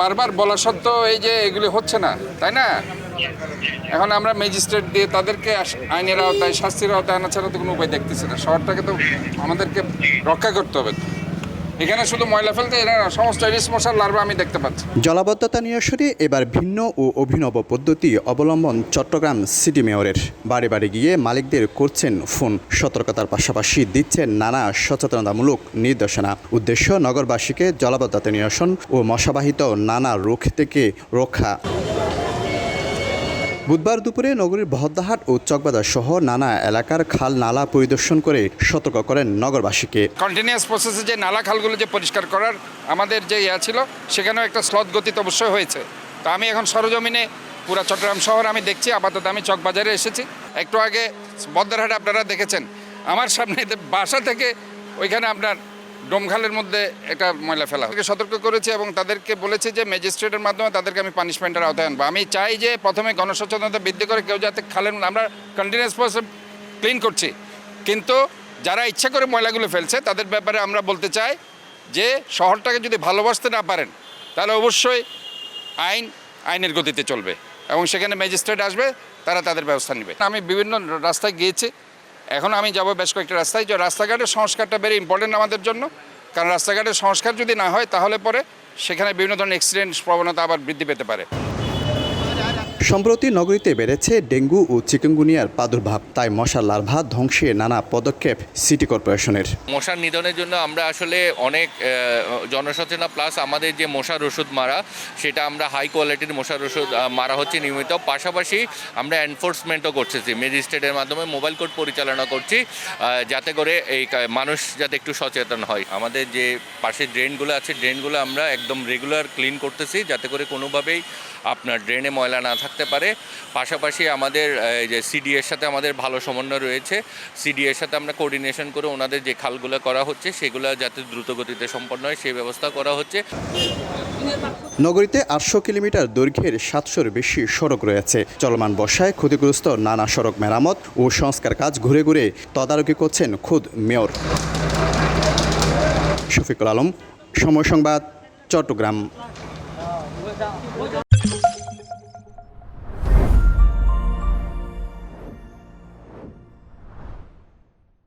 বারবার বলা সত্ত্বেও এই যে এগুলি হচ্ছে না, তাই না? এখন আমরা ম্যাজিস্ট্রেট দিয়ে তাদেরকে আইনের আওতায়, শাস্তির আওতায় আনা ছাড়া তো কোনো উপায় দেখতেছি না। শহরটাকে তো আমাদেরকে রক্ষা করতে হবে। এখানে শুধু ময়লা ফেলতে এরা সমস্ত এরিস মশার লার্ভা আমি দেখতে পাচ্ছি। জলাবদ্ধতা নিরসনে এবার ভিন্ন ও অভিনব পদ্ধতি অবলম্বন চট্টগ্রাম সিটি মেয়রের। বাড়ি বাড়ি গিয়ে মালিকদের করছেন ফোন, সতর্কতার পাশাপাশি দিচ্ছেন নানা সচেতনতামূলক নির্দেশনা। উদ্দেশ্য নগরবাসীকে জলাবদ্ধতা নিরসন ও মশাবাহিত নানা রোগ থেকে রক্ষা। বুধবার দুপুরে নগরীর বহদ্দাহাট ও চকবাজার সহ নানা এলাকার খাল নালা পরিদর্শন করে সতর্ক করেন নগরবাসীকে। কন্টিনিউয়াস প্রসেসে যে নালা খালগুলো যে পরিষ্কার করার আমাদের যে ছিল, সেখানেও একটা স্লথ গতিতে অবশ্যই হয়েছে। তো আমি এখন সরজমিনে পুরো চট্টগ্রাম শহর আমি দেখছি। আপাতত আমি চকবাজারে এসেছি। একটু আগে বহদ্দারহাটে আপনারা দেখেছেন, আমার সামনে বাসা থেকে ওইখানে আপনার ডোমখালের মধ্যে একটা ময়লা ফেলা সতর্ক করেছি এবং তাদেরকে বলেছি যে ম্যাজিস্ট্রেটের মাধ্যমে তাদেরকে আমি পানিশমেন্টের আওতায় আনবো। আমি চাই যে প্রথমে গণসচেতনতা বৃদ্ধি করে কেউ যাতে খালের, আমরা কন্টিনিউয়াস প্রসেস ক্লিন করছি, কিন্তু যারা ইচ্ছা করে ময়লাগুলো ফেলছে তাদের ব্যাপারে আমরা বলতে চাই যে শহরটাকে যদি ভালোবাসতে না পারেন তাহলে অবশ্যই আইনের গতিতে চলবে এবং সেখানে ম্যাজিস্ট্রেট আসবে, তারা তাদের ব্যবস্থা নেবে। আমি বিভিন্ন রাস্তায় গিয়েছি, এখন আমি যাব বেশ কয়েকটা রাস্তায়। যে রাস্তাঘাটের সংস্কারটা ভেরি ইম্পর্টেন্ট আমাদের জন্য, কারণ রাস্তাঘাটের সংস্কার যদি না হয় তাহলে পরে সেখানে বিভিন্ন ধরনের অ্যাক্সিডেন্ট প্রবণতা আবার বৃদ্ধি পেতে পারে। সম্প্রতি নগরীতে বেড়েছে ডেঙ্গু ও চিকুনগুনিয়ার প্রাদুর্ভাব, তাই মশার লার্ভা ধ্বংসে নানা পদক্ষেপ সিটি কর্পোরেশনের। মশার নিধনের জন্য আমরা আসলে অনেক জনসচেতনতা প্লাস আমাদের যে মশার ওষুধ মারা, সেটা আমরা হাই কোয়ালিটির মশার ওষুধ মারা হচ্ছে নিয়মিত। পাশাপাশি আমরা এনফোর্সমেন্টও করতেছি, ম্যাজিস্ট্রেটের মাধ্যমে মোবাইল কোর্ট পরিচালনা করছি, যাতে করে এই মানুষ যাতে একটু সচেতন হয়। আমাদের যে পাশে ড্রেনগুলো আছে, ড্রেনগুলো আমরা একদম রেগুলার ক্লিন করতেছি, যাতে করে কোনোভাবেই আপনার ড্রেনে ময়লা না থাকতে পারে। পাশাপাশি আমাদের যে সিডিএর সাথে আমাদের ভালো সমন্বয় রয়েছে, সিডিএর সাথে আমরা কোঅর্ডিনেশন করে ওনাদের যে খালগুলো করা হচ্ছে সেগুলো যাতে দ্রুত গতিতে সম্পন্ন হয় সেই ব্যবস্থা করা হচ্ছে। নগরীতে 800 কিলোমিটার দৈর্ঘ্যের 700-র বেশি সড়ক রয়েছে। চলমান বর্ষায় ক্ষতিগ্রস্ত নানা সড়ক মেরামত ও সংস্কার কাজ ঘুরে ঘুরে তদারকি করছেন খোদ মেয়র। শফিকুল আলম, সময় সংবাদ, চট্টগ্রাম।